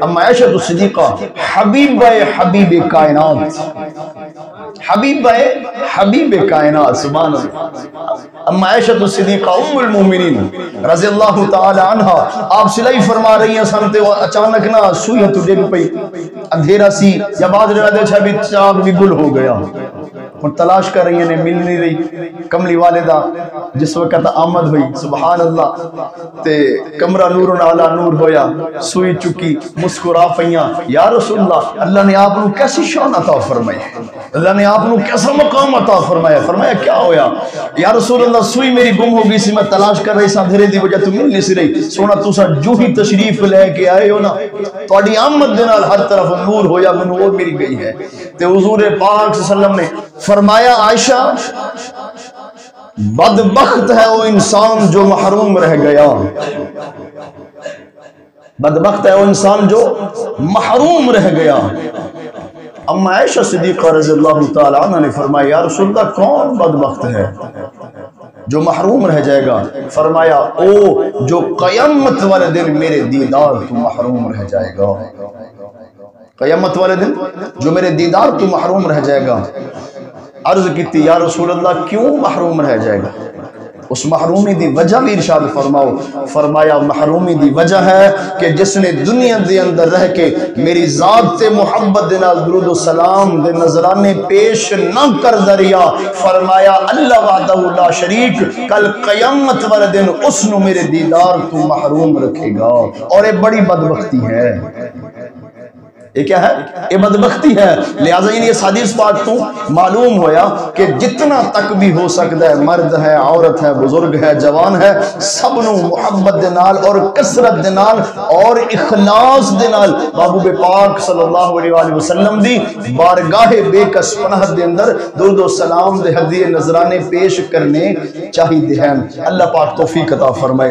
اما عائشہ صدیقہ حبیب کائنات، حبیب کائنات، سبحان اللہ۔ اما عائشہ صدیقہ ام المومنین رضی اللہ تعالی عنہ، آپ سلائی فرما رہی ہیں سنتے اچانک نہ سوئی ہتھ ڈگ پئی، اندھیرا سی یا بعد روایت ہے بھی چاک بھی گل ہو گیا، اور تلاش کر رہی ہیں مل نہیں رہی۔ کملی والدہ جس وقت آمد ہوئی سبحان اللہ تے کمرہ نور علی نور ہویا، سوئی چکی، مسکرا پئیاں، یا رسول اللہ نے آپ کو کیسی شان عطا فرمائی، اللہ نے آپ کو کیسا مقام عطا فرمایا۔ فرمایا کیا ہویا؟ یا رسول اللہ سوئی میری گم ہو گئی سی، میں تلاش کر رہی سا، دھیرے دی وجہ تو مل نہیں سی رہی، سونا تسا جو ہی تشریف لے کے آئے ہو نا، تہاڈی آمد دے نال ہر طرف نور ہویا، مینوں وہ مل گئی ہے۔ تے حضور پاک صلی اللہ علیہ وسلم نے فرمایا عائشہ بدبخت ہے وہ انسان جو محروم رہ گیا، بدبخت ہے وہ انسان جو محروم رہ گیا۔ اما عائشہ صدیقہ رضی اللہ تعالی عنہ نے فرمایا یا رسول اللہ کون بدبخت ہے جو محروم رہ جائے گا؟ فرمایا او جو قیامت والے دن میرے دیدار تو محروم رہ جائے گا، قیامت والے دن جو میرے دیدار تو محروم رہ جائے گا۔ عرض کی یا رسول اللہ کیوں محروم رہ جائے گا؟ اس محرومی دی وجہ بھی ارشاد فرماؤ۔ فرمایا محرومی دی وجہ ہے کہ جس نے دنیا دے اندر رہ کے میری ذات تے محبت دے نال درود و سلام دے نظرانے پیش نہ کر دریا، فرمایا اللہ وحدہ لا شریک کل قیامت والے دن اس نو میرے دیدار تو محروم رکھے گا، اور یہ بڑی بدبختی ہے۔ یہ کیا ہے؟ یہ بدبختی ہے۔ لہٰذا اس حدیث پاک تو معلوم ہویا کہ جتنا تک بھی ہو سکتا ہے، مرد ہے، عورت ہے، بزرگ ہے، جوان ہے، سب نو محبت دے نال اور کثرت دے نال اور اخلاص دے نال محبوب پاک صلی اللہ علیہ وآلہ وسلم دی بارگاہ بے کس پناہ دے اندر درود و سلام دے ہدیے نذرانے پیش کرنے چاہیے ہیں۔ اللہ پاک توفیق عطا فرمائے۔